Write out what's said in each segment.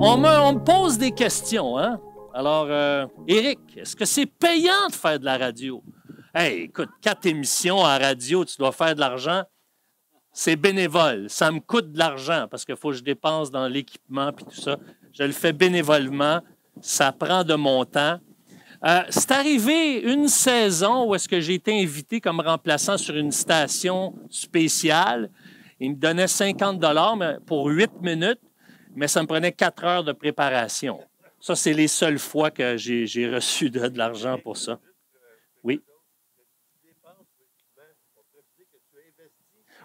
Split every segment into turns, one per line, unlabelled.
On me pose des questions, hein? Alors, Éric, est-ce que c'est payant de faire de la radio? Hey, écoute, 4 émissions à radio, tu dois faire de l'argent. C'est bénévole. Ça me coûte de l'argent parce qu'il faut que je dépense dans l'équipement et tout ça. Je le fais bénévolement. Ça prend de mon temps. C'est arrivé une saison où est-ce que j'ai été invité comme remplaçant sur une station spéciale. Ils me donnaient 50 $ pour 8 minutes, mais ça me prenait 4 heures de préparation. Ça, c'est les seules fois que j'ai reçu de l'argent pour ça. Oui.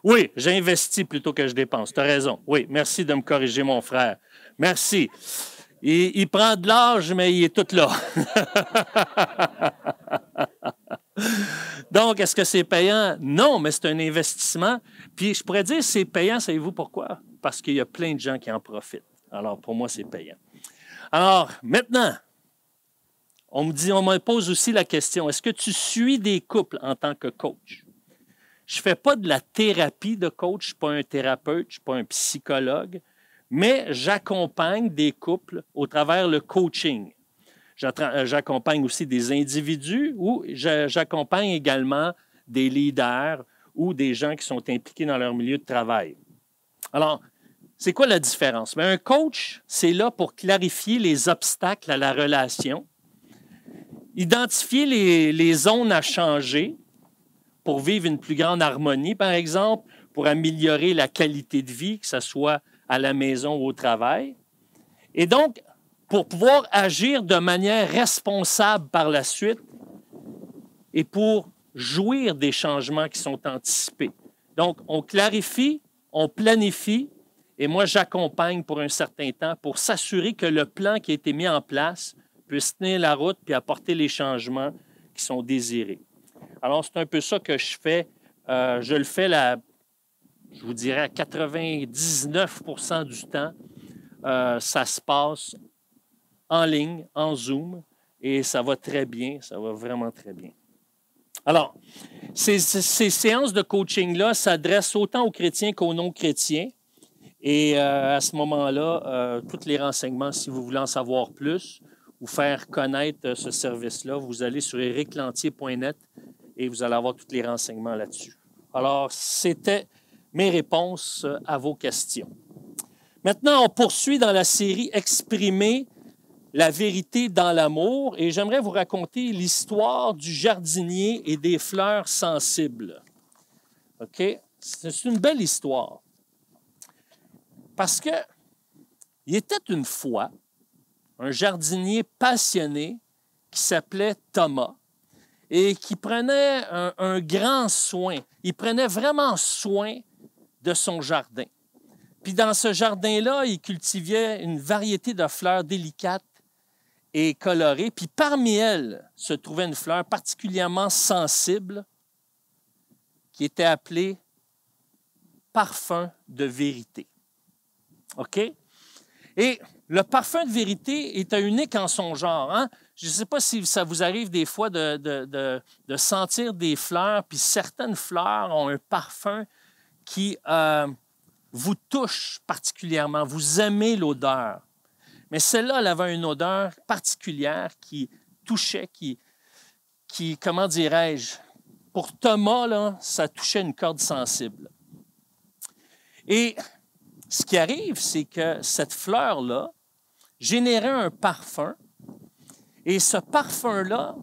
Oui, j'investis plutôt que je dépense. Tu as raison. Oui, merci de me corriger, mon frère. Merci. Il prend de l'âge, mais il est tout là. Donc, est-ce que c'est payant? Non, mais c'est un investissement. Puis, je pourrais dire c'est payant, savez-vous pourquoi? Parce qu'il y a plein de gens qui en profitent. Alors, pour moi, c'est payant. Alors, maintenant, on me pose aussi la question, est-ce que tu suis des couples en tant que coach? Je ne fais pas de la thérapie de coach, je ne suis pas un thérapeute, je ne suis pas un psychologue, mais j'accompagne des couples au travers le coaching. J'accompagne aussi des individus ou j'accompagne également des leaders ou des gens qui sont impliqués dans leur milieu de travail. Alors, c'est quoi la différence? Bien, un coach, c'est là pour clarifier les obstacles à la relation, identifier les zones à changer pour vivre une plus grande harmonie, par exemple, pour améliorer la qualité de vie, que ce soit à la maison ou au travail. Et donc, pour pouvoir agir de manière responsable par la suite et pour jouir des changements qui sont anticipés. Donc, on clarifie, on planifie, et moi, j'accompagne pour un certain temps pour s'assurer que le plan qui a été mis en place puisse tenir la route puis apporter les changements qui sont désirés. Alors, c'est un peu ça que je fais. Je le fais, je vous dirais, à 99% du temps. Ça se passe en ligne, en Zoom, et ça va très bien, ça va vraiment très bien. Alors, ces séances de coaching-là s'adressent autant aux chrétiens qu'aux non-chrétiens. Et à ce moment-là, tous les renseignements, si vous voulez en savoir plus ou faire connaître ce service-là, vous allez sur ericlantier.net et vous allez avoir tous les renseignements là-dessus. Alors, c'était mes réponses à vos questions. Maintenant, on poursuit dans la série « Exprimer la vérité dans l'amour » et j'aimerais vous raconter l'histoire du jardinier et des fleurs sensibles. OK? C'est une belle histoire. Parce que il était une fois un jardinier passionné qui s'appelait Thomas et qui prenait un grand soin. Il prenait vraiment soin de son jardin. Puis dans ce jardin-là, il cultivait une variété de fleurs délicates et colorées. Puis parmi elles se trouvait une fleur particulièrement sensible qui était appelée parfum de vérité. OK? Et le parfum de vérité est unique en son genre. Hein? Je ne sais pas si ça vous arrive des fois de sentir des fleurs, puis certaines fleurs ont un parfum qui vous touche particulièrement. Vous aimez l'odeur. Mais celle-là, elle avait une odeur particulière qui touchait, qui comment dirais-je, pour Thomas, là, ça touchait une corde sensible. Et ce qui arrive, c'est que cette fleur-là générait un parfum et ce parfum-là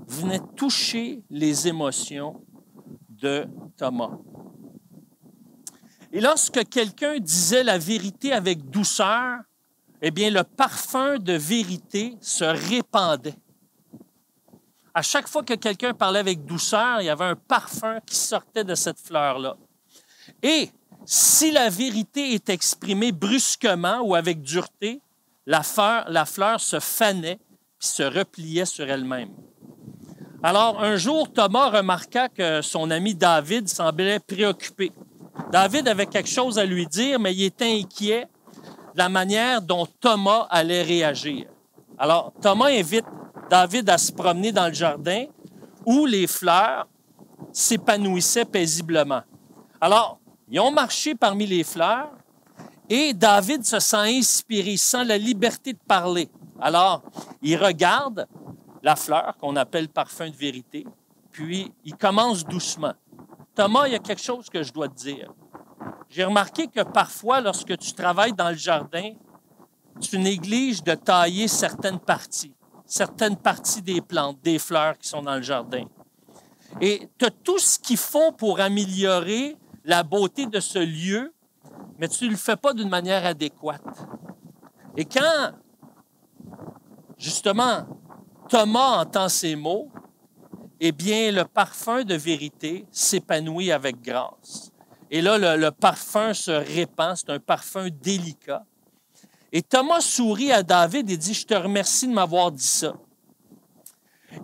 venait toucher les émotions de Thomas. Et lorsque quelqu'un disait la vérité avec douceur, eh bien, le parfum de vérité se répandait. À chaque fois que quelqu'un parlait avec douceur, il y avait un parfum qui sortait de cette fleur-là. Et si la vérité est exprimée brusquement ou avec dureté, la fleur se fanait puis se repliait sur elle-même. Alors, un jour, Thomas remarqua que son ami David semblait préoccupé. David avait quelque chose à lui dire, mais il était inquiet de la manière dont Thomas allait réagir. Alors, Thomas invite David à se promener dans le jardin où les fleurs s'épanouissaient paisiblement. Alors, ils ont marché parmi les fleurs Et David se sent inspiré, il sent la liberté de parler. Alors, il regarde la fleur qu'on appelle parfum de vérité, puis il commence doucement. Thomas, il y a quelque chose que je dois te dire. J'ai remarqué que parfois, lorsque tu travailles dans le jardin, tu négliges de tailler certaines parties des plantes, des fleurs qui sont dans le jardin. Et tu as tout ce qu'il faut pour améliorer la beauté de ce lieu, mais tu ne le fais pas d'une manière adéquate. Et quand, justement, Thomas entend ces mots, eh bien, le parfum de vérité s'épanouit avec grâce. Et là, le parfum se répand, c'est un parfum délicat. Et Thomas sourit à David et dit, « Je te remercie de m'avoir dit ça.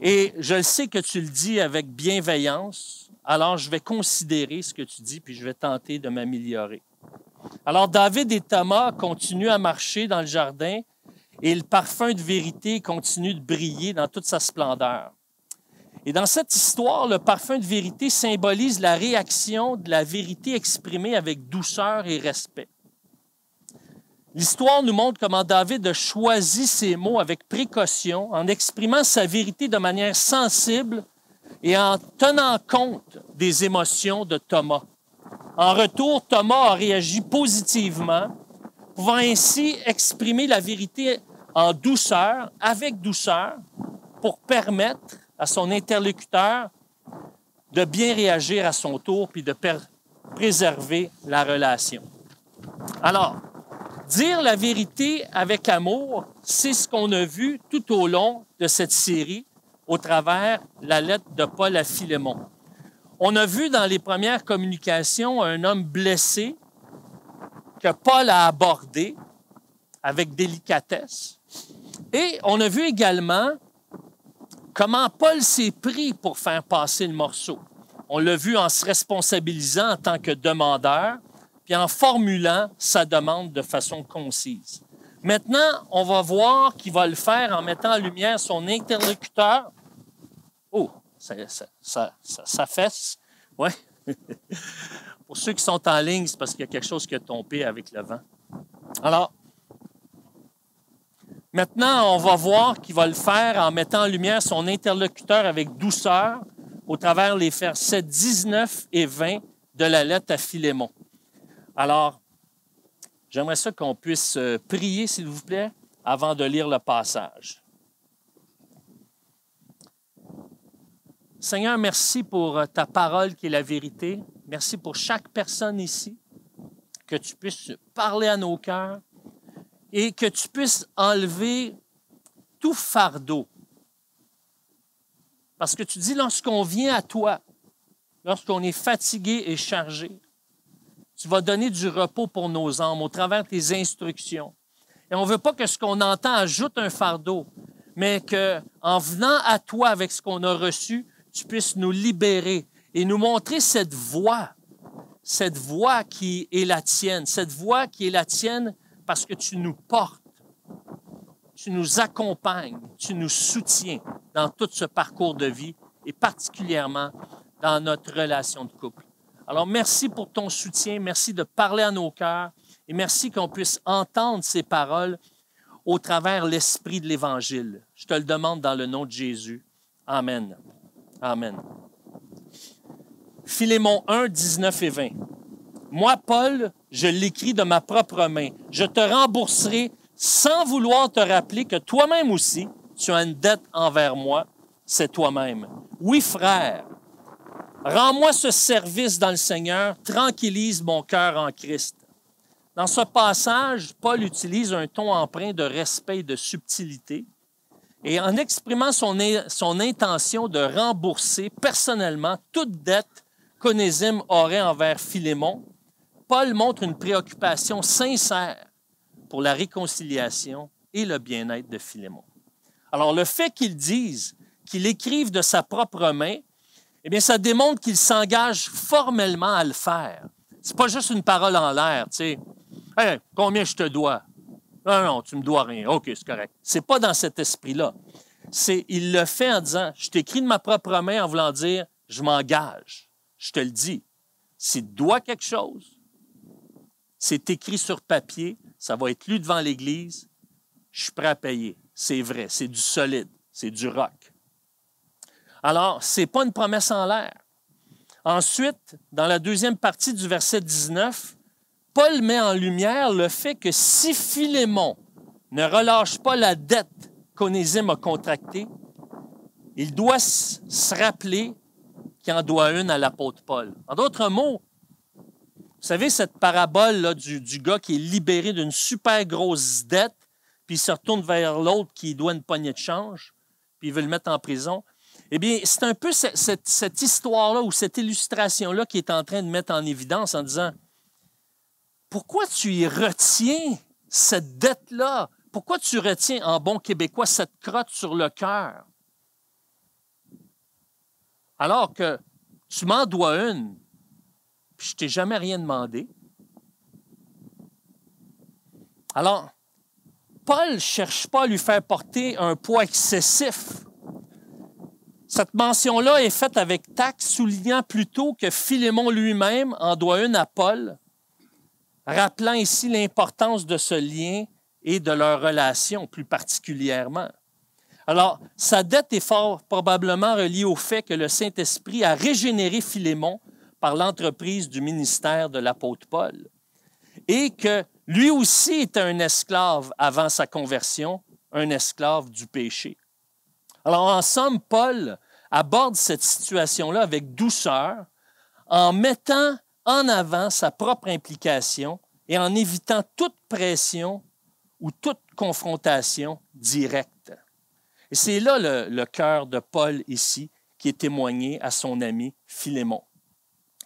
Et je sais que tu le dis avec bienveillance, alors je vais considérer ce que tu dis, puis je vais tenter de m'améliorer. » Alors David et Thomas continuent à marcher dans le jardin et le parfum de vérité continue de briller dans toute sa splendeur. Et dans cette histoire, le parfum de vérité symbolise la réaction de la vérité exprimée avec douceur et respect. L'histoire nous montre comment David a choisi ses mots avec précaution, en exprimant sa vérité de manière sensible et en tenant compte des émotions de Thomas. En retour, Thomas a réagi positivement, pouvant ainsi exprimer la vérité en douceur, avec douceur, pour permettre à son interlocuteur de bien réagir à son tour puis de préserver la relation. Alors, dire la vérité avec amour, c'est ce qu'on a vu tout au long de cette série au travers la lettre de Paul à Philémon. On a vu dans les premières communications un homme blessé que Paul a abordé avec délicatesse. Et on a vu également comment Paul s'est pris pour faire passer le morceau. On l'a vu en se responsabilisant en tant que demandeur, puis en formulant sa demande de façon concise. Maintenant, on va voir qu'il va le faire en mettant en lumière son interlocuteur. Oh, ça fesse. Oui. Pour ceux qui sont en ligne, c'est parce qu'il y a quelque chose qui a tombé avec le vent. Alors, maintenant, on va voir qu'il va le faire en mettant en lumière son interlocuteur avec douceur au travers les versets 19 et 20 de la lettre à Philémon. Alors, j'aimerais ça qu'on puisse prier, s'il vous plaît, avant de lire le passage. Seigneur, merci pour ta parole qui est la vérité. Merci pour chaque personne ici, que tu puisses parler à nos cœurs et que tu puisses enlever tout fardeau. Parce que tu dis, lorsqu'on vient à toi, lorsqu'on est fatigué et chargé, tu vas donner du repos pour nos âmes au travers de tes instructions. Et on ne veut pas que ce qu'on entend ajoute un fardeau, mais qu'en venant à toi avec ce qu'on a reçu, tu puisses nous libérer et nous montrer cette voie qui est la tienne, parce que tu nous portes, tu nous accompagnes, tu nous soutiens dans tout ce parcours de vie et particulièrement dans notre relation de couple. Alors, merci pour ton soutien, merci de parler à nos cœurs et merci qu'on puisse entendre ces paroles au travers l'esprit de l'Évangile. Je te le demande dans le nom de Jésus. Amen. Amen. Philémon 1, 19 et 20. Moi, Paul, je l'écris de ma propre main. Je te rembourserai sans vouloir te rappeler que toi-même aussi, tu as une dette envers moi, c'est toi-même. Oui, frère, rends-moi ce service dans le Seigneur, tranquillise mon cœur en Christ. Dans ce passage, Paul utilise un ton empreint de respect et de subtilité. Et en exprimant son intention de rembourser personnellement toute dette qu'Onésime aurait envers Philémon, Paul montre une préoccupation sincère pour la réconciliation et le bien-être de Philémon. Alors, le fait qu'il dise, qu'il écrive de sa propre main, eh bien, ça démontre qu'il s'engage formellement à le faire. C'est pas juste une parole en l'air, tu sais. « Hey, combien je te dois? » Non, tu me dois rien. OK, c'est correct. C'est pas dans cet esprit-là. Il le fait en disant, je t'écris de ma propre main en voulant dire, je m'engage. Je te le dis. S'il te doit quelque chose, c'est écrit sur papier, ça va être lu devant l'Église, je suis prêt à payer. C'est vrai, c'est du solide, c'est du rock. Alors, ce n'est pas une promesse en l'air. Ensuite, dans la deuxième partie du verset 19, Paul met en lumière le fait que si Philémon ne relâche pas la dette qu'Onésime a contractée, il doit se rappeler qu'il en doit une à l'apôtre Paul. En d'autres mots, vous savez, cette parabole là, du gars qui est libéré d'une super grosse dette, puis il se retourne vers l'autre qui doit une poignée de change, puis il veut le mettre en prison. Eh bien, c'est un peu cette histoire-là ou cette illustration-là qui est en train de mettre en évidence en disant « Pourquoi tu y retiens cette dette-là? Pourquoi tu retiens, en bon québécois, cette crotte sur le cœur? Alors que tu m'en dois une, puis je ne t'ai jamais rien demandé. » Alors, Paul ne cherche pas à lui faire porter un poids excessif. Cette mention-là est faite avec tact, soulignant plutôt que Philémon lui-même en doit une à Paul, rappelant ici l'importance de ce lien et de leur relation plus particulièrement. Alors, sa dette est fort probablement reliée au fait que le Saint-Esprit a régénéré Philémon par l'entreprise du ministère de l'apôtre Paul et que lui aussi était un esclave avant sa conversion, un esclave du péché. Alors, en somme, Paul aborde cette situation-là avec douceur en mettant en avant sa propre implication et en évitant toute pression ou toute confrontation directe. Et c'est là le cœur de Paul ici qui est témoigné à son ami Philémon.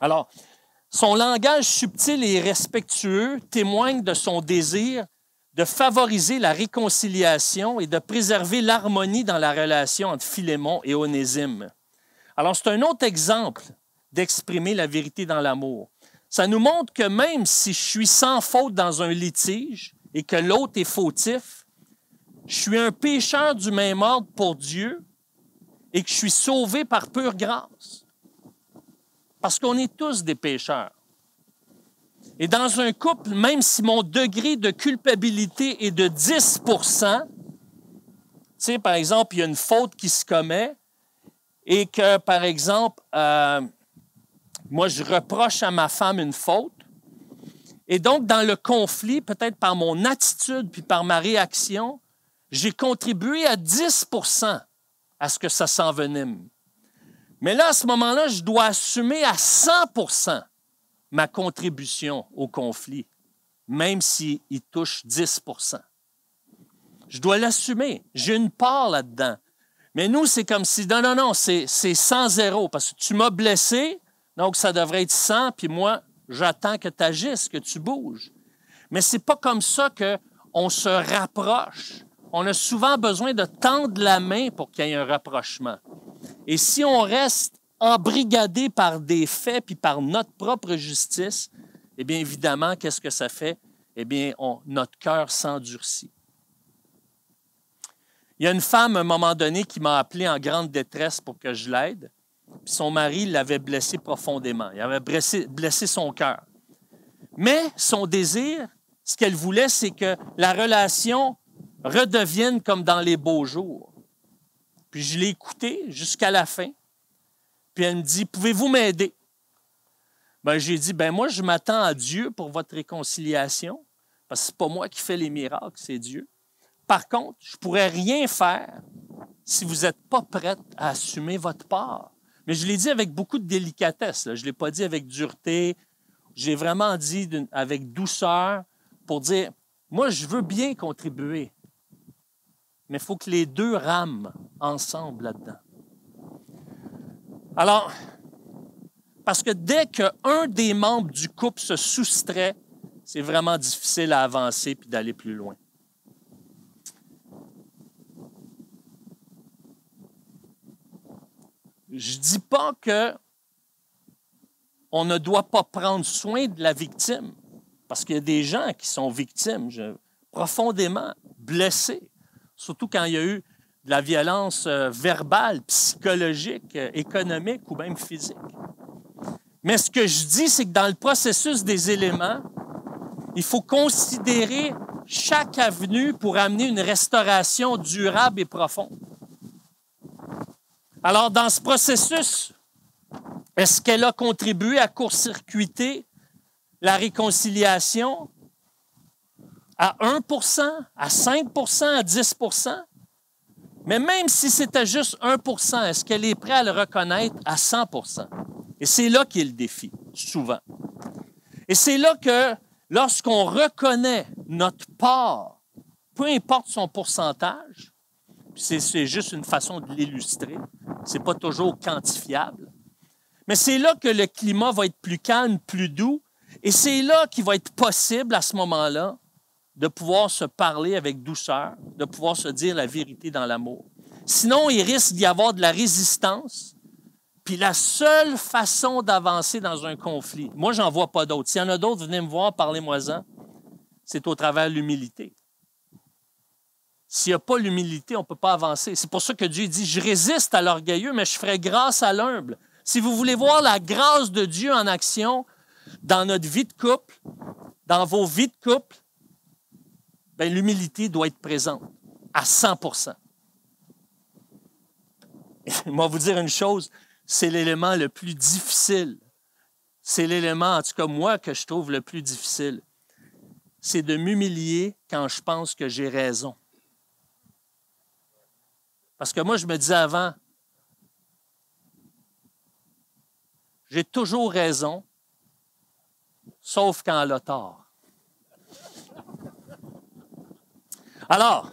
Alors, son langage subtil et respectueux témoigne de son désir de favoriser la réconciliation et de préserver l'harmonie dans la relation entre Philémon et Onésime. Alors, c'est un autre exemple d'exprimer la vérité dans l'amour. Ça nous montre que même si je suis sans faute dans un litige et que l'autre est fautif, je suis un pécheur du même ordre pour Dieu et que je suis sauvé par pure grâce. Parce qu'on est tous des pécheurs. Et dans un couple, même si mon degré de culpabilité est de 10 par exemple, il y a une faute qui se commet et que, par exemple, moi, je reproche à ma femme une faute. Et donc, dans le conflit, peut-être par mon attitude puis par ma réaction, j'ai contribué à 10 à ce que ça s'envenime. Mais là, à ce moment-là, je dois assumer à 100 ma contribution au conflit, même s'il touche 10 Je dois l'assumer. J'ai une part là-dedans. Mais nous, c'est comme si, non, c'est 100-0, parce que tu m'as blessé, donc ça devrait être 100, puis moi, j'attends que tu agisses, que tu bouges. Mais ce n'est pas comme ça qu'on se rapproche. On a souvent besoin de tendre la main pour qu'il y ait un rapprochement. Et si on reste embrigadé par des faits puis par notre propre justice, eh bien, évidemment, qu'est-ce que ça fait? Eh bien, notre cœur s'endurcit. Il y a une femme, à un moment donné, qui m'a appelé en grande détresse pour que je l'aide. Puis son mari l'avait blessé profondément. Il avait blessé son cœur. Mais son désir, ce qu'elle voulait, c'est que la relation redevienne comme dans les beaux jours. Puis je l'ai écoutée jusqu'à la fin. Puis elle me dit, pouvez-vous m'aider? Ben, j'ai dit, moi, je m'attends à Dieu pour votre réconciliation, parce que ce n'est pas moi qui fais les miracles, c'est Dieu. Par contre, je ne pourrais rien faire si vous n'êtes pas prête à assumer votre part. Mais je l'ai dit avec beaucoup de délicatesse. Là. Je ne l'ai pas dit avec dureté. J'ai vraiment dit avec douceur pour dire, moi, je veux bien contribuer, mais il faut que les deux rament ensemble là-dedans. Alors, parce que dès qu'un des membres du couple se soustrait, c'est vraiment difficile à avancer puis d'aller plus loin. Je ne dis pas qu'on ne doit pas prendre soin de la victime, parce qu'il y a des gens qui sont victimes, profondément blessés, surtout quand il y a eu de la violence verbale, psychologique, économique ou même physique. Mais ce que je dis, c'est que dans le processus des éléments, il faut considérer chaque avenue pour amener une restauration durable et profonde. Alors, dans ce processus, est-ce qu'elle a contribué à court-circuiter la réconciliation à 1 à 5 à 10 Mais même si c'était juste 1 est-ce qu'elle est prête à le reconnaître à 100 Et c'est là qu'est le défi, souvent. Et c'est là que, lorsqu'on reconnaît notre part, peu importe son pourcentage, c'est juste une façon de l'illustrer, ce n'est pas toujours quantifiable, mais c'est là que le climat va être plus calme, plus doux, et c'est là qu'il va être possible, à ce moment-là, de pouvoir se parler avec douceur, de pouvoir se dire la vérité dans l'amour. Sinon, il risque d'y avoir de la résistance, puis la seule façon d'avancer dans un conflit, moi, j'en vois pas d'autres. S'il y en a d'autres, venez me voir, parlez-moi-en, c'est au travers de l'humilité. S'il n'y a pas l'humilité, on ne peut pas avancer. C'est pour ça que Dieu dit, je résiste à l'orgueilleux, mais je ferai grâce à l'humble. Si vous voulez voir la grâce de Dieu en action dans notre vie de couple, dans vos vies de couple, bien, l'humilité doit être présente à 100 Et moi, vous dire une chose, c'est l'élément le plus difficile. C'est l'élément, en tout cas moi, que je trouve le plus difficile. C'est de m'humilier quand je pense que j'ai raison. Parce que moi, je me disais avant, j'ai toujours raison, sauf quand elle a tort. Alors,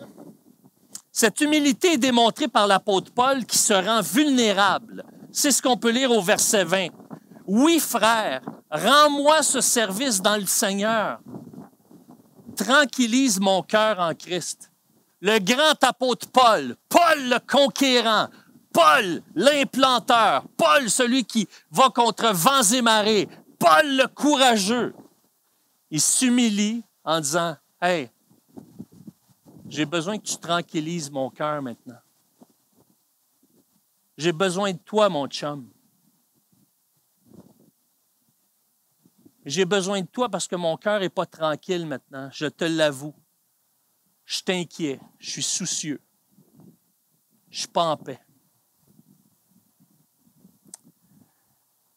cette humilité est démontrée par l'apôtre Paul qui se rend vulnérable. C'est ce qu'on peut lire au verset 20. « Oui, frère, rends-moi ce service dans le Seigneur. Tranquillise mon cœur en Christ. » Le grand apôtre Paul, Paul le conquérant, Paul l'implanteur, Paul celui qui va contre vents et marées, Paul le courageux, il s'humilie en disant « Hey, j'ai besoin que tu tranquillises mon cœur maintenant. J'ai besoin de toi, mon chum. J'ai besoin de toi parce que mon cœur n'est pas tranquille maintenant, je te l'avoue. Je suis inquiet, je suis soucieux, je ne suis pas en paix. »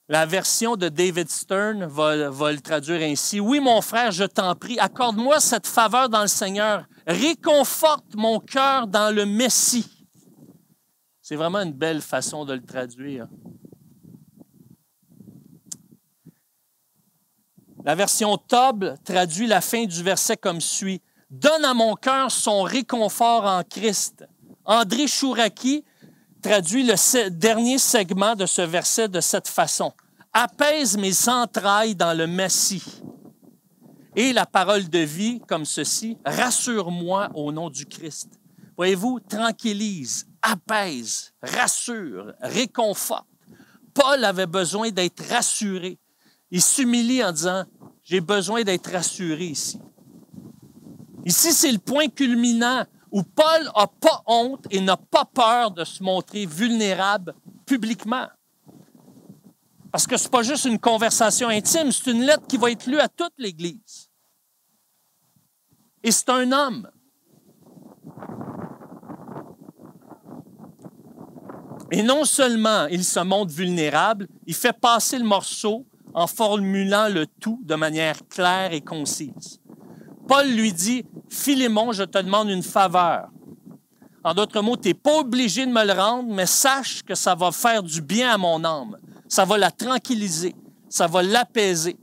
La version de David Stern va le traduire ainsi. « Oui, mon frère, je t'en prie, accorde-moi cette faveur dans le Seigneur. Réconforte mon cœur dans le Messie. » C'est vraiment une belle façon de le traduire. La version Tob traduit la fin du verset comme suit. « Donne à mon cœur son réconfort en Christ. » André Chouraki traduit le dernier segment de ce verset de cette façon. « Apaise mes entrailles dans le Messie. » Et la parole de vie comme ceci. « Rassure-moi au nom du Christ. » Voyez-vous, tranquillise, apaise, rassure, réconforte. Paul avait besoin d'être rassuré. Il s'humilie en disant, « J'ai besoin d'être rassuré ici. » Ici, c'est le point culminant où Paul n'a pas honte et n'a pas peur de se montrer vulnérable publiquement. Parce que ce n'est pas juste une conversation intime, c'est une lettre qui va être lue à toute l'Église. Et c'est un homme. Et non seulement il se montre vulnérable, il fait passer le morceau en formulant le tout de manière claire et concise. Paul lui dit, « Philémon, je te demande une faveur. En d'autres mots, tu n'es pas obligé de me le rendre, mais sache que ça va faire du bien à mon âme. Ça va la tranquilliser, ça va l'apaiser. »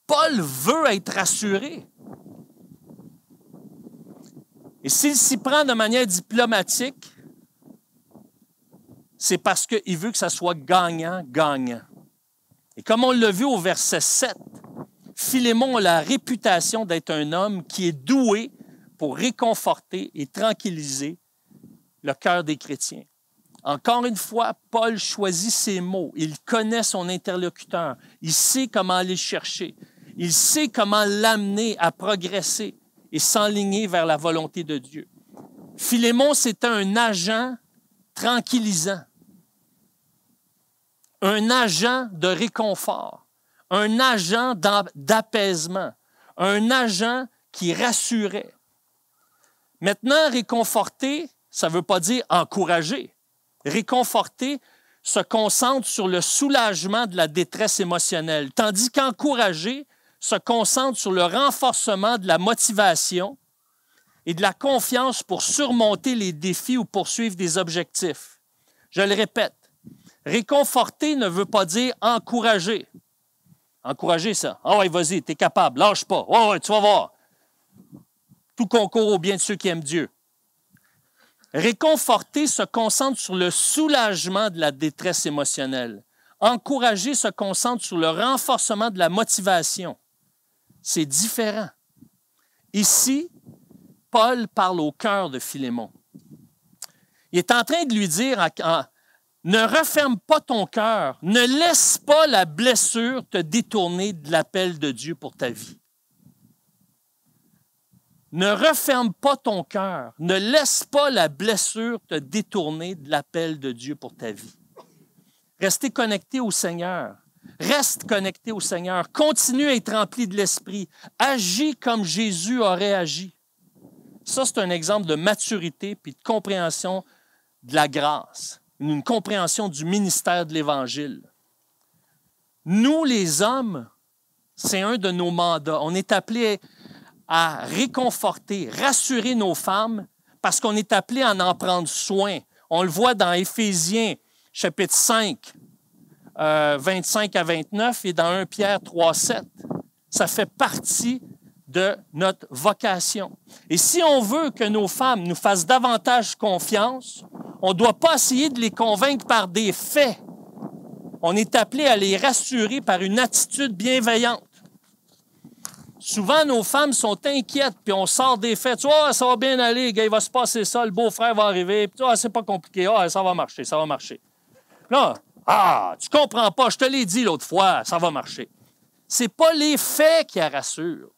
Paul veut être rassuré. Et s'il s'y prend de manière diplomatique, c'est parce qu'il veut que ça soit gagnant-gagnant. Et comme on l'a vu au verset 7, Philémon a la réputation d'être un homme qui est doué pour réconforter et tranquilliser le cœur des chrétiens. Encore une fois, Paul choisit ses mots. Il connaît son interlocuteur. Il sait comment aller le chercher. Il sait comment l'amener à progresser et s'enligner vers la volonté de Dieu. Philémon, c'était un agent tranquillisant, un agent de réconfort, un agent d'apaisement, un agent qui rassurait. Maintenant, réconforter, ça ne veut pas dire encourager. Réconforter se concentre sur le soulagement de la détresse émotionnelle, tandis qu'encourager se concentre sur le renforcement de la motivation et de la confiance pour surmonter les défis ou poursuivre des objectifs. Je le répète, réconforter ne veut pas dire encourager. Encourager ça. Ah ouais, vas-y, tu es capable, lâche pas. Ouais, tu vas voir. Tout concourt au bien de ceux qui aiment Dieu. Réconforter se concentre sur le soulagement de la détresse émotionnelle. Encourager se concentre sur le renforcement de la motivation. C'est différent. Ici, Paul parle au cœur de Philémon. Il est en train de lui dire, ne referme pas ton cœur, ne laisse pas la blessure te détourner de l'appel de Dieu pour ta vie. Ne referme pas ton cœur, ne laisse pas la blessure te détourner de l'appel de Dieu pour ta vie. Restez connecté au Seigneur. Reste connecté au Seigneur. Continue à être rempli de l'Esprit. Agis comme Jésus aurait agi. Ça, c'est un exemple de maturité puis de compréhension de la grâce, une compréhension du ministère de l'Évangile. Nous, les hommes, c'est un de nos mandats. On est appelés à réconforter, rassurer nos femmes parce qu'on est appelé à en prendre soin. On le voit dans Éphésiens, chapitre 5, 25 à 29 et dans 1 Pierre 3, 7. Ça fait partie de notre vocation. Et si on veut que nos femmes nous fassent davantage confiance, on ne doit pas essayer de les convaincre par des faits. On est appelé à les rassurer par une attitude bienveillante. Souvent, nos femmes sont inquiètes, puis on sort des faits. Tu vois, ça va bien aller, gars, il va se passer ça, le beau-frère va arriver, puis c'est pas compliqué, ça va marcher, ça va marcher. Là, tu comprends pas, je te l'ai dit l'autre fois, ça va marcher. C'est pas les faits qui la rassurent.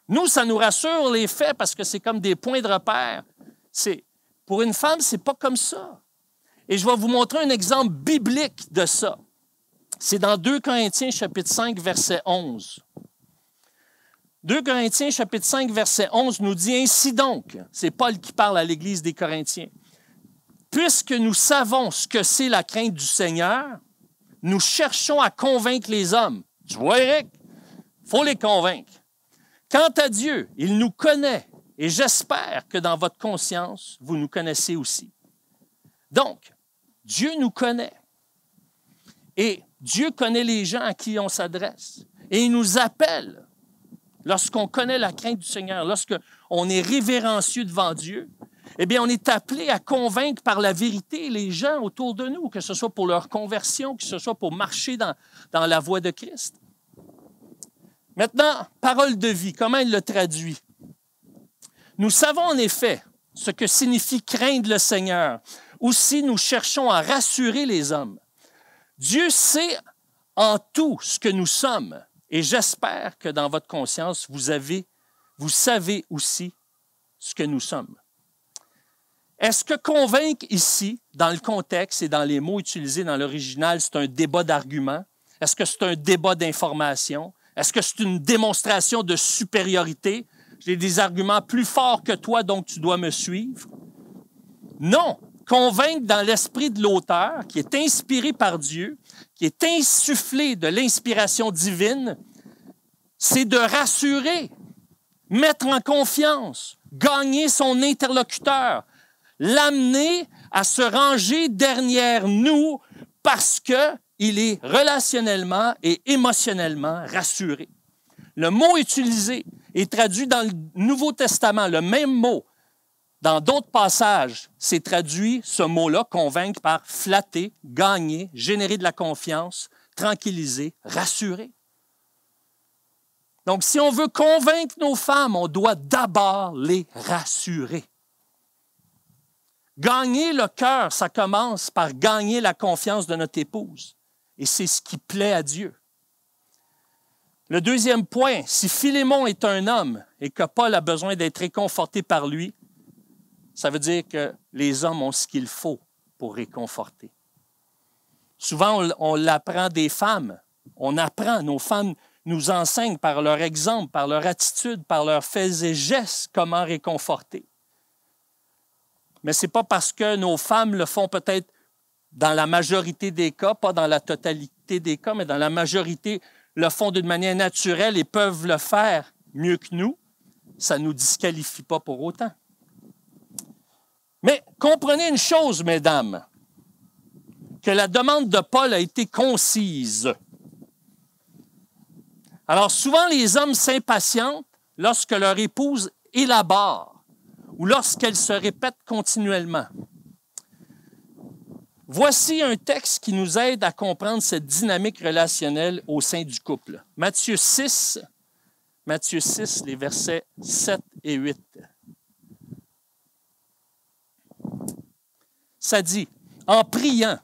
Nous, ça nous rassure, les faits, parce que c'est comme des points de repère. Pour une femme, c'est pas comme ça. Et je vais vous montrer un exemple biblique de ça. C'est dans 2 Corinthiens, chapitre 5, verset 11. 2 Corinthiens, chapitre 5, verset 11 nous dit « Ainsi donc », c'est Paul qui parle à l'Église des Corinthiens, « puisque nous savons ce que c'est la crainte du Seigneur, nous cherchons à convaincre les hommes. » Tu vois, Eric? Il faut les convaincre. « Quant à Dieu, il nous connaît, et j'espère que dans votre conscience, vous nous connaissez aussi. » Donc, Dieu nous connaît. Et Dieu connaît les gens à qui on s'adresse. Et il nous appelle. Lorsqu'on connaît la crainte du Seigneur, lorsqu'on est révérencieux devant Dieu, eh bien, on est appelé à convaincre par la vérité les gens autour de nous, que ce soit pour leur conversion, que ce soit pour marcher dans la voie de Christ. Maintenant, parole de vie, comment il le traduit? Nous savons en effet ce que signifie craindre le Seigneur. Aussi, nous cherchons à rassurer les hommes. Dieu sait en tout ce que nous sommes. Et j'espère que dans votre conscience, vous savez aussi ce que nous sommes. Est-ce que convaincre ici, dans le contexte et dans les mots utilisés dans l'original, c'est un débat d'arguments? Est-ce que c'est un débat d'information? Est-ce que c'est une démonstration de supériorité? J'ai des arguments plus forts que toi, donc tu dois me suivre? Non. Convaincre dans l'esprit de l'auteur, qui est inspiré par Dieu, qui est insufflé de l'inspiration divine, c'est de rassurer, mettre en confiance, gagner son interlocuteur, l'amener à se ranger derrière nous parce qu'il est relationnellement et émotionnellement rassuré. Le mot utilisé est traduit dans le Nouveau Testament, le même mot. Dans d'autres passages, c'est traduit ce mot-là, convaincre, par flatter, gagner, générer de la confiance, tranquilliser, rassurer. Donc, si on veut convaincre nos femmes, on doit d'abord les rassurer. Gagner le cœur, ça commence par gagner la confiance de notre épouse. Et c'est ce qui plaît à Dieu. Le deuxième point, si Philémon est un homme et que Paul a besoin d'être réconforté par lui, ça veut dire que les hommes ont ce qu'il faut pour réconforter. Souvent, on l'apprend des femmes. On apprend, nos femmes nous enseignent par leur exemple, par leur attitude, par leurs faits et gestes, comment réconforter. Mais ce n'est pas parce que nos femmes le font peut-être dans la majorité des cas, pas dans la totalité des cas, mais dans la majorité le font d'une manière naturelle et peuvent le faire mieux que nous, ça ne nous disqualifie pas pour autant. Mais comprenez une chose, mesdames, que la demande de Paul a été concise. Alors souvent, les hommes s'impatientent lorsque leur épouse élabore ou lorsqu'elle se répète continuellement. Voici un texte qui nous aide à comprendre cette dynamique relationnelle au sein du couple. Matthieu 6, les versets 7 et 8. Ça dit, « En priant,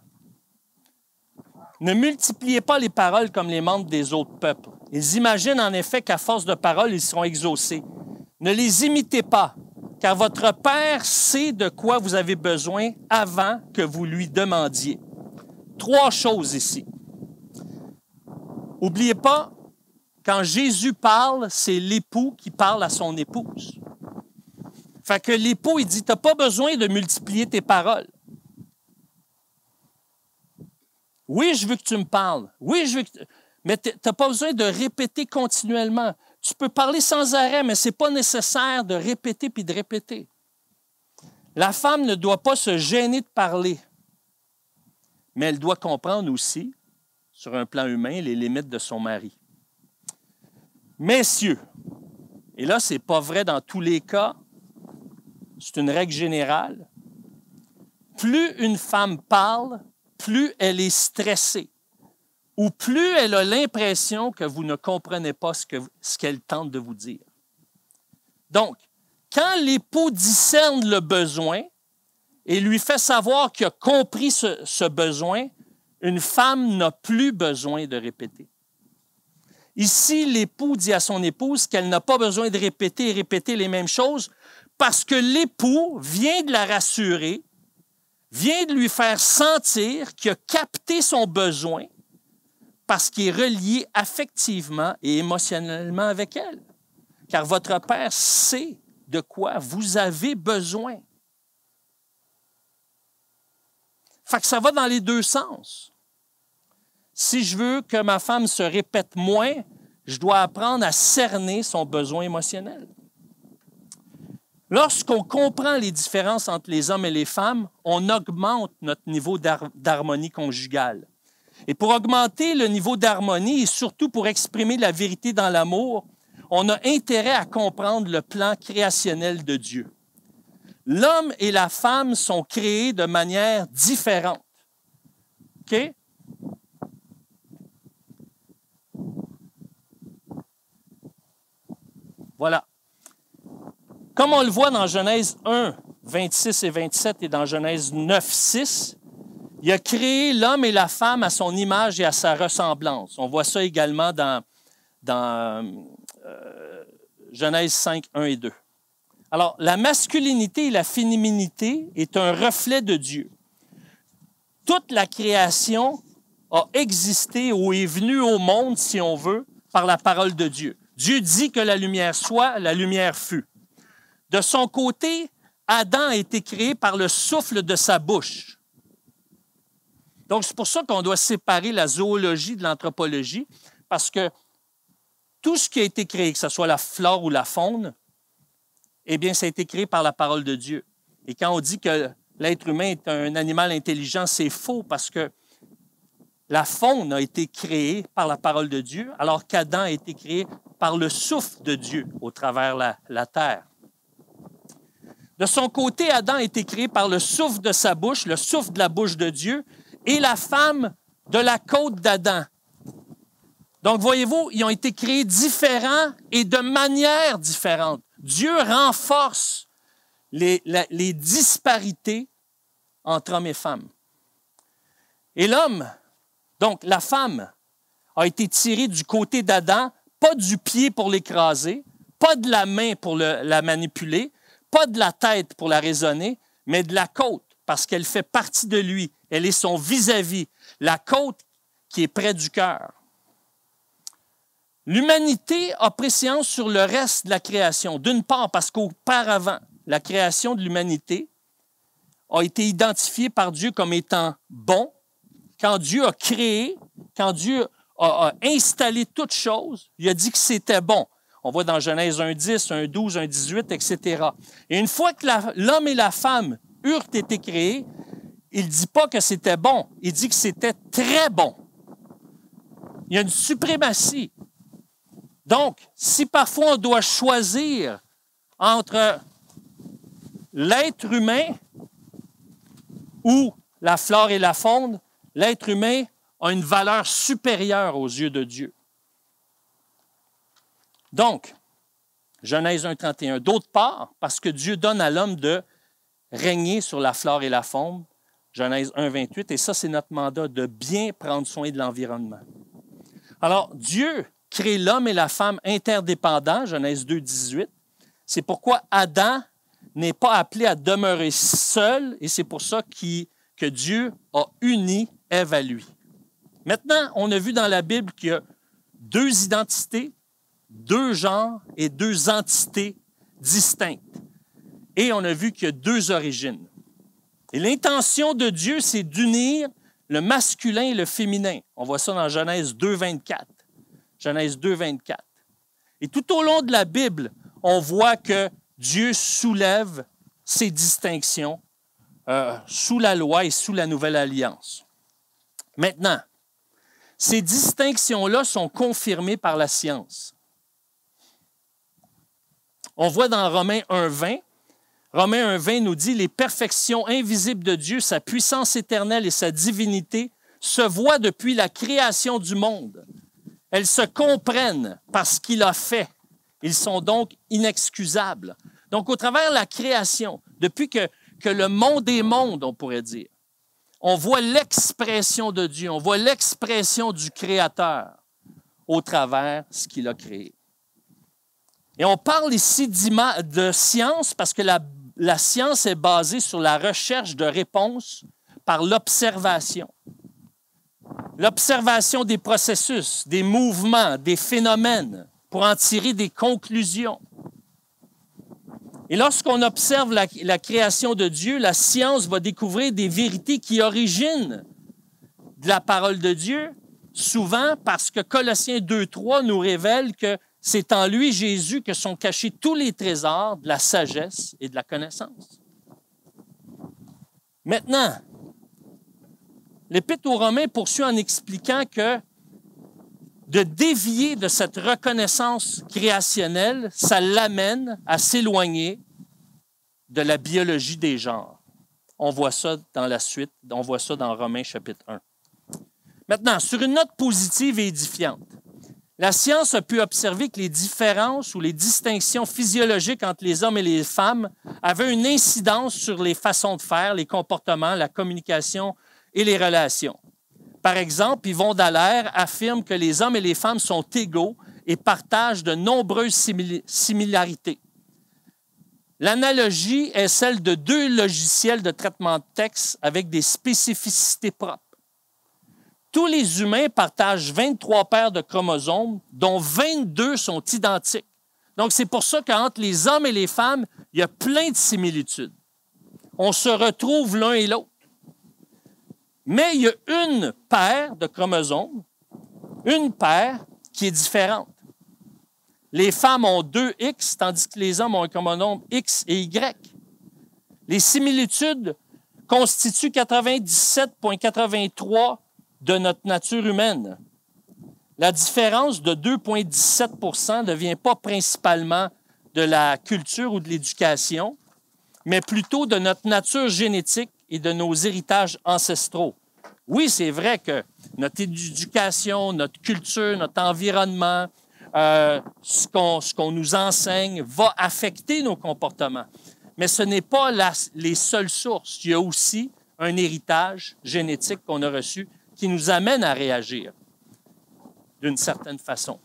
ne multipliez pas les paroles comme les membres des autres peuples. Ils imaginent en effet qu'à force de paroles, ils seront exaucés. Ne les imitez pas, car votre Père sait de quoi vous avez besoin avant que vous lui demandiez. » 3 choses ici. N'oubliez pas, quand Jésus parle, c'est l'époux qui parle à son épouse. Fait que l'époux, il dit, tu n'as pas besoin de multiplier tes paroles. Oui, je veux que tu me parles. Oui, je veux que mais tu n'as pas besoin de répéter continuellement. Tu peux parler sans arrêt, mais ce n'est pas nécessaire de répéter puis de répéter. La femme ne doit pas se gêner de parler, mais elle doit comprendre aussi, sur un plan humain, les limites de son mari. Messieurs, et là, ce n'est pas vrai dans tous les cas, c'est une règle générale, plus une femme parle, plus elle est stressée, ou plus elle a l'impression que vous ne comprenez pas ce qu'elle tente de vous dire. Donc, quand l'époux discerne le besoin et lui fait savoir qu'il a compris ce besoin, une femme n'a plus besoin de répéter. Ici, l'époux dit à son épouse qu'elle n'a pas besoin de répéter et répéter les mêmes choses parce que l'époux vient de la rassurer, vient de lui faire sentir qu'il a capté son besoin parce qu'il est relié affectivement et émotionnellement avec elle. Car votre Père sait de quoi vous avez besoin. Fait que ça va dans les deux sens. Si je veux que ma femme se répète moins, je dois apprendre à cerner son besoin émotionnel. Lorsqu'on comprend les différences entre les hommes et les femmes, on augmente notre niveau d'harmonie conjugale. Et pour augmenter le niveau d'harmonie et surtout pour exprimer la vérité dans l'amour, on a intérêt à comprendre le plan créationnel de Dieu. L'homme et la femme sont créés de manière différente. OK? Voilà. Comme on le voit dans Genèse 1, 26 et 27 et dans Genèse 9, 6, il a créé l'homme et la femme à son image et à sa ressemblance. On voit ça également dans Genèse 5, 1 et 2. Alors, la masculinité et la féminité est un reflet de Dieu. Toute la création a existé ou est venue au monde, si on veut, par la parole de Dieu. Dieu dit que la lumière soit, la lumière fut. De son côté, Adam a été créé par le souffle de sa bouche. Donc, c'est pour ça qu'on doit séparer la zoologie de l'anthropologie, parce que tout ce qui a été créé, que ce soit la flore ou la faune, eh bien, ça a été créé par la parole de Dieu. Et quand on dit que l'être humain est un animal intelligent, c'est faux, parce que la faune a été créée par la parole de Dieu, alors qu'Adam a été créé par le souffle de Dieu au travers la terre. De son côté, Adam a été créé par le souffle de sa bouche, le souffle de la bouche de Dieu, et la femme de la côte d'Adam. Donc, voyez-vous, ils ont été créés différents et de manière différente. Dieu renforce les disparités entre hommes et femmes. Et l'homme, donc la femme, a été tirée du côté d'Adam, pas du pied pour l'écraser, pas de la main pour la manipuler, pas de la tête pour la raisonner, mais de la côte, parce qu'elle fait partie de lui. Elle est son vis-à-vis, la côte qui est près du cœur. L'humanité a préséance sur le reste de la création. D'une part, parce qu'auparavant, la création de l'humanité a été identifiée par Dieu comme étant bon. Quand Dieu a créé, quand Dieu a installé toutes choses, il a dit que c'était bon. On voit dans Genèse 1:10, 1:12, 1:18, etc. Et une fois que l'homme et la femme eurent été créés, il ne dit pas que c'était bon, il dit que c'était très bon. Il y a une suprématie. Donc, si parfois on doit choisir entre l'être humain ou la flore et la faune, l'être humain a une valeur supérieure aux yeux de Dieu. Donc, Genèse 1:31. D'autre part, parce que Dieu donne à l'homme de régner sur la flore et la faune, Genèse 1:28, et ça, c'est notre mandat de bien prendre soin de l'environnement. Alors, Dieu crée l'homme et la femme interdépendants, Genèse 2:18. C'est pourquoi Adam n'est pas appelé à demeurer seul, et c'est pour ça que Dieu a uni Ève à lui. Maintenant, on a vu dans la Bible qu'il y a deux identités, deux genres et deux entités distinctes. Et on a vu qu'il y a deux origines. Et l'intention de Dieu, c'est d'unir le masculin et le féminin. On voit ça dans Genèse 2:24. Genèse 2:24. Et tout au long de la Bible, on voit que Dieu soulève ces distinctions sous la loi et sous la nouvelle alliance. Maintenant, ces distinctions-là sont confirmées par la science. On voit dans Romains 1:20, Romains 1:20 nous dit « Les perfections invisibles de Dieu, sa puissance éternelle et sa divinité se voient depuis la création du monde. Elles se comprennent parce qu'il a fait. Ils sont donc inexcusables. » Donc, au travers de la création, depuis que le monde est monde, on pourrait dire, on voit l'expression de Dieu, on voit l'expression du Créateur au travers de ce qu'il a créé. Et on parle ici de science parce que la science est basée sur la recherche de réponses par l'observation. L'observation des processus, des mouvements, des phénomènes, pour en tirer des conclusions. Et lorsqu'on observe la création de Dieu, la science va découvrir des vérités qui originent de la parole de Dieu, souvent parce que Colossiens 2:3 nous révèle que c'est en lui, Jésus, que sont cachés tous les trésors de la sagesse et de la connaissance. Maintenant, l'Épître aux Romains poursuit en expliquant que de dévier de cette reconnaissance créationnelle, ça l'amène à s'éloigner de la biologie des genres. On voit ça dans la suite, on voit ça dans Romains chapitre 1. Maintenant, sur une note positive et édifiante, la science a pu observer que les différences ou les distinctions physiologiques entre les hommes et les femmes avaient une incidence sur les façons de faire, les comportements, la communication et les relations. Par exemple, Yvon Dallaire affirme que les hommes et les femmes sont égaux et partagent de nombreuses similarités. L'analogie est celle de deux logiciels de traitement de texte avec des spécificités propres. Tous les humains partagent 23 paires de chromosomes, dont 22 sont identiques. Donc, c'est pour ça qu'entre les hommes et les femmes, il y a plein de similitudes. On se retrouve l'un et l'autre. Mais il y a une paire de chromosomes, une paire qui est différente. Les femmes ont 2 X, tandis que les hommes ont un chromosome X et Y. Les similitudes constituent 97,83 de notre nature humaine. La différence de 2,17 ne vient pas principalement de la culture ou de l'éducation, mais plutôt de notre nature génétique et de nos héritages ancestraux. Oui, c'est vrai que notre éducation, notre culture, notre environnement, ce qu'on nous enseigne va affecter nos comportements. Mais ce n'est pas les seules sources. Il y a aussi un héritage génétique qu'on a reçu qui nous amène à réagir d'une certaine façon.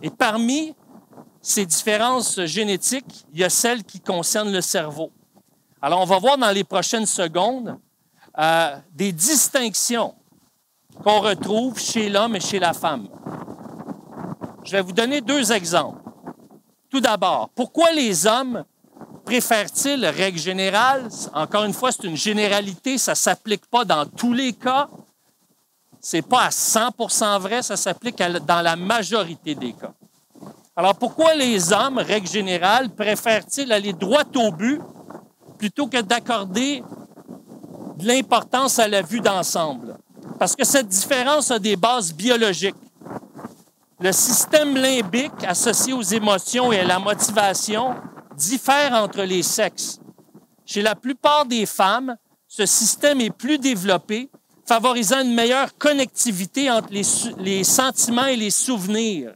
Et parmi ces différences génétiques, il y a celles qui concernent le cerveau. Alors, on va voir dans les prochaines secondes des distinctions qu'on retrouve chez l'homme et chez la femme. je vais vous donner 2 exemples. Tout d'abord, pourquoi les hommes préfèrent-ils, règle générale, encore une fois, c'est une généralité, ça ne s'applique pas dans tous les cas, ce n'est pas à 100% vrai, ça s'applique dans la majorité des cas. Alors, pourquoi les hommes, règle générale, préfèrent-ils aller droit au but plutôt que d'accorder de l'importance à la vue d'ensemble? Parce que cette différence a des bases biologiques. Le système limbique associé aux émotions et à la motivation diffère entre les sexes. Chez la plupart des femmes, ce système est plus développé, favorisant une meilleure connectivité entre les sentiments et les souvenirs,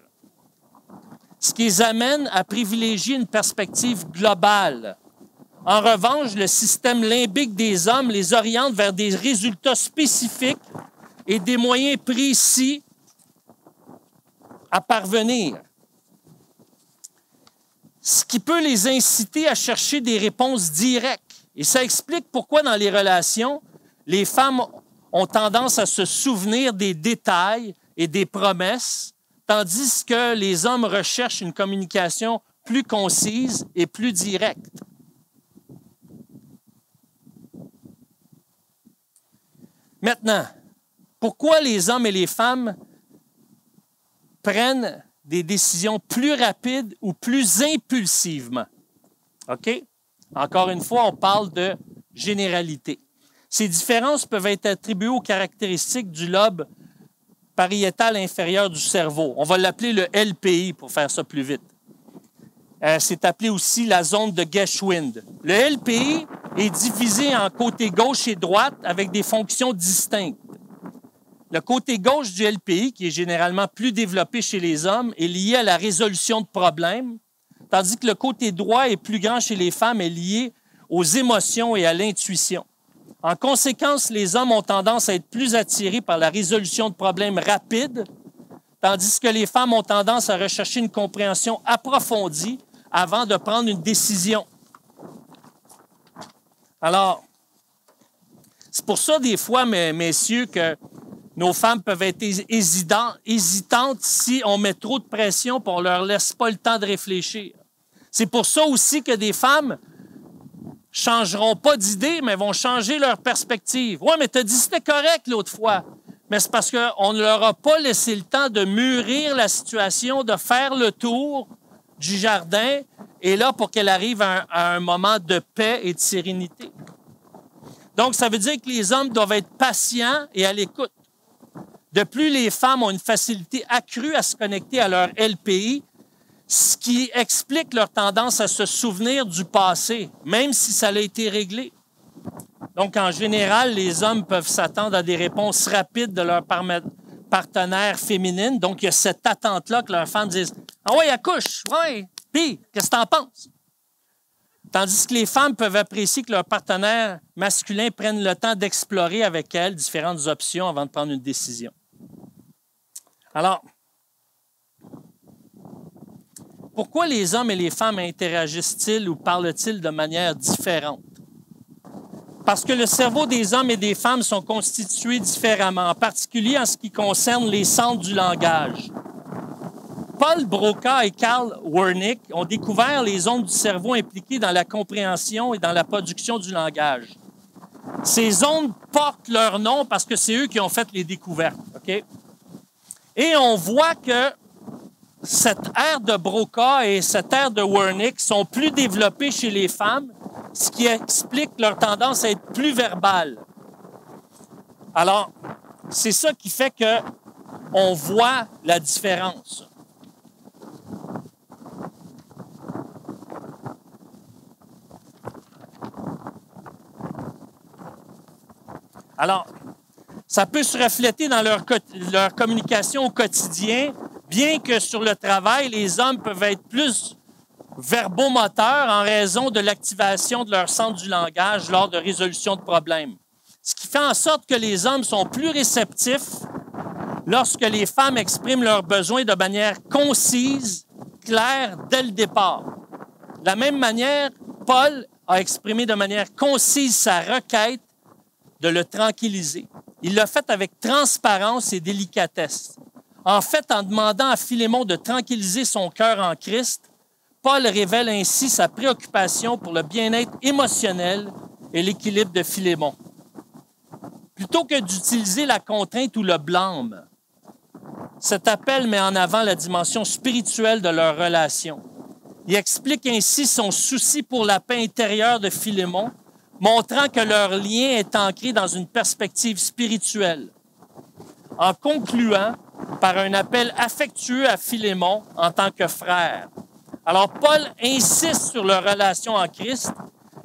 ce qui les amène à privilégier une perspective globale. En revanche, le système limbique des hommes les oriente vers des résultats spécifiques et des moyens précis à parvenir, ce qui peut les inciter à chercher des réponses directes. Et ça explique pourquoi dans les relations, les femmes ont tendance à se souvenir des détails et des promesses, tandis que les hommes recherchent une communication plus concise et plus directe. Maintenant, pourquoi les hommes et les femmes prennent des décisions plus rapides ou plus impulsivement? OK? Encore une fois, on parle de généralité. Ces différences peuvent être attribuées aux caractéristiques du lobe pariétal inférieur du cerveau. On va l'appeler le LPI pour faire ça plus vite. C'est appelé aussi la zone de Geschwind. Le LPI est divisé en côté gauche et droite avec des fonctions distinctes. Le côté gauche du LPI, qui est généralement plus développé chez les hommes, est lié à la résolution de problèmes, tandis que le côté droit est plus grand chez les femmes et lié aux émotions et à l'intuition. En conséquence, les hommes ont tendance à être plus attirés par la résolution de problèmes rapides, tandis que les femmes ont tendance à rechercher une compréhension approfondie avant de prendre une décision. Alors, c'est pour ça, des fois, messieurs, que nos femmes peuvent être hésitantes si on met trop de pression et on ne leur laisse pas le temps de réfléchir. C'est pour ça aussi que des femmes changeront pas d'idée, mais vont changer leur perspective. « Oui, mais tu as dit que c'était correct l'autre fois. » Mais c'est parce qu'on ne leur a pas laissé le temps de mûrir la situation, de faire le tour du jardin, et là, pour qu'elle arrive à un moment de paix et de sérénité. Donc, ça veut dire que les hommes doivent être patients et à l'écoute. De plus, les femmes ont une facilité accrue à se connecter à leur LPI, ce qui explique leur tendance à se souvenir du passé, même si ça a été réglé. Donc, en général, les hommes peuvent s'attendre à des réponses rapides de leur partenaire féminine. Donc, il y a cette attente-là que leurs femmes disent « Ah oui, accouche, oui, puis, qu'est-ce que tu en penses? » Tandis que les femmes peuvent apprécier que leur partenaire masculin prenne le temps d'explorer avec elles différentes options avant de prendre une décision. Alors, pourquoi les hommes et les femmes interagissent-ils ou parlent-ils de manière différente? Parce que le cerveau des hommes et des femmes sont constitués différemment, en particulier en ce qui concerne les centres du langage. Paul Broca et Carl Wernicke ont découvert les zones du cerveau impliquées dans la compréhension et dans la production du langage. Ces zones portent leur nom parce que c'est eux qui ont fait les découvertes. Okay? Et on voit que cette aire de Broca et cette aire de Wernicke sont plus développées chez les femmes, ce qui explique leur tendance à être plus verbales. Alors, c'est ça qui fait qu'on voit la différence. Alors, ça peut se refléter dans leur communication au quotidien, bien que sur le travail, les hommes peuvent être plus verbomoteurs en raison de l'activation de leur centre du langage lors de résolution de problèmes. Ce qui fait en sorte que les hommes sont plus réceptifs lorsque les femmes expriment leurs besoins de manière concise, claire, dès le départ. De la même manière, Paul a exprimé de manière concise sa requête de le tranquilliser. Il l'a fait avec transparence et délicatesse. En fait, en demandant à Philémon de tranquilliser son cœur en Christ, Paul révèle ainsi sa préoccupation pour le bien-être émotionnel et l'équilibre de Philémon. Plutôt que d'utiliser la contrainte ou le blâme, cet appel met en avant la dimension spirituelle de leur relation. Il explique ainsi son souci pour la paix intérieure de Philémon, montrant que leur lien est ancré dans une perspective spirituelle. En concluant par un appel affectueux à Philémon en tant que frère. Alors, Paul insiste sur leur relation en Christ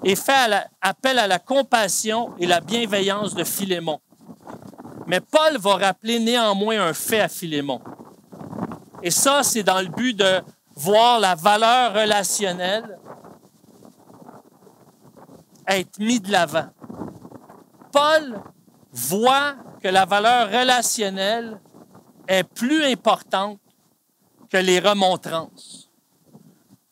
et fait appel à la compassion et la bienveillance de Philémon. Mais Paul va rappeler néanmoins un fait à Philémon. Et ça, c'est dans le but de voir la valeur relationnelle être mise de l'avant. Paul voit que la valeur relationnelle est plus importante que les remontrances.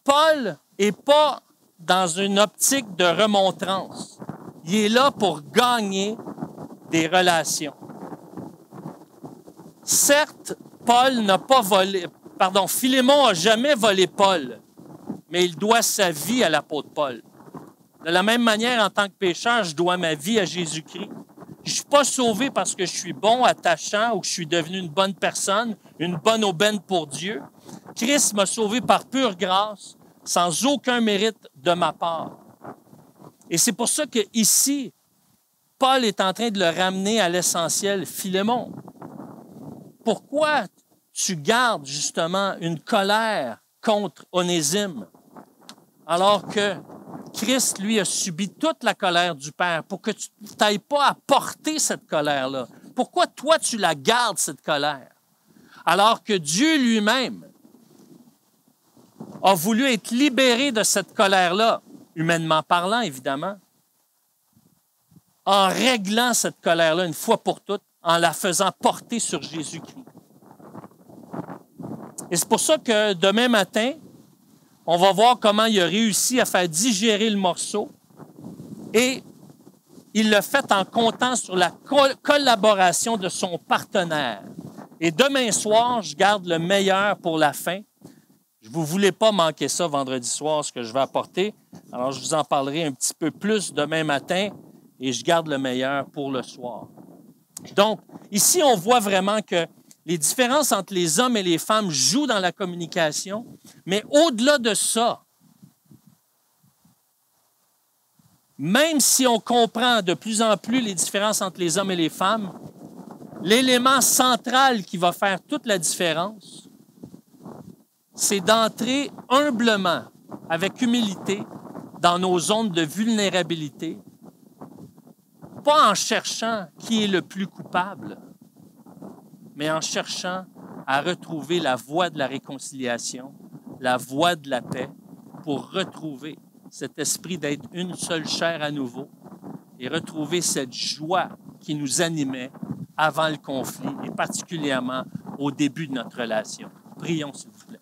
Paul n'est pas dans une optique de remontrance. Il est là pour gagner des relations. Certes, Philémon n'a jamais volé Paul, mais il doit sa vie à l'apôtre Paul. De la même manière, en tant que pécheur, je dois ma vie à Jésus-Christ. Je ne suis pas sauvé parce que je suis bon, attachant ou que je suis devenu une bonne personne, une bonne aubaine pour Dieu. Christ m'a sauvé par pure grâce, sans aucun mérite de ma part. Et c'est pour ça qu'ici, Paul est en train de le ramener à l'essentiel. Philémon, pourquoi tu gardes justement une colère contre Onésime alors que Christ, lui, a subi toute la colère du Père pour que tu n'ailles pas à porter cette colère-là? Pourquoi toi, tu la gardes, cette colère? Alors que Dieu lui-même a voulu être libéré de cette colère-là, humainement parlant, évidemment, en réglant cette colère-là une fois pour toutes, en la faisant porter sur Jésus-Christ. Et c'est pour ça que demain matin, on va voir comment il a réussi à faire digérer le morceau et il l'a fait en comptant sur la collaboration de son partenaire. Et demain soir, je garde le meilleur pour la fin. Vous ne voulez pas manquer ça vendredi soir, ce que je vais apporter. Alors, je vous en parlerai un petit peu plus demain matin et je garde le meilleur pour le soir. Donc, ici, on voit vraiment que les différences entre les hommes et les femmes jouent dans la communication, mais au-delà de ça, même si on comprend de plus en plus les différences entre les hommes et les femmes, l'élément central qui va faire toute la différence, c'est d'entrer humblement, avec humilité, dans nos zones de vulnérabilité, pas en cherchant qui est le plus coupable, mais en cherchant à retrouver la voie de la réconciliation, la voie de la paix, pour retrouver cet esprit d'être une seule chair à nouveau et retrouver cette joie qui nous animait avant le conflit et particulièrement au début de notre relation. Prions, s'il vous plaît.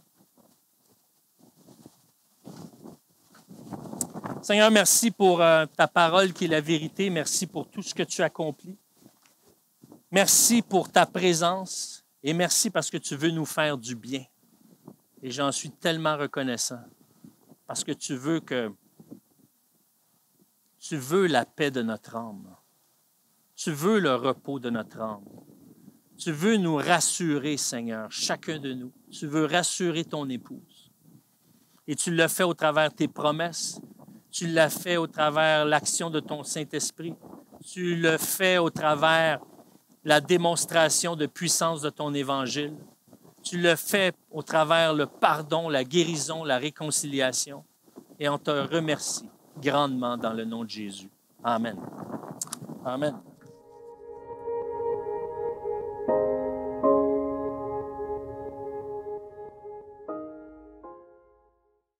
Seigneur, merci pour ta parole qui est la vérité. Merci pour tout ce que tu accomplis. Merci pour ta présence et merci parce que tu veux nous faire du bien. Et j'en suis tellement reconnaissant parce que tu veux la paix de notre âme. Tu veux le repos de notre âme. Tu veux nous rassurer, Seigneur, chacun de nous. Tu veux rassurer ton épouse. Et tu l'as fait au travers tes promesses. Tu l'as fait au travers l'action de ton Saint-Esprit. Tu le fais au travers la démonstration de puissance de ton Évangile. Tu le fais au travers le pardon, la guérison, la réconciliation. Et on te remercie grandement dans le nom de Jésus. Amen. Amen.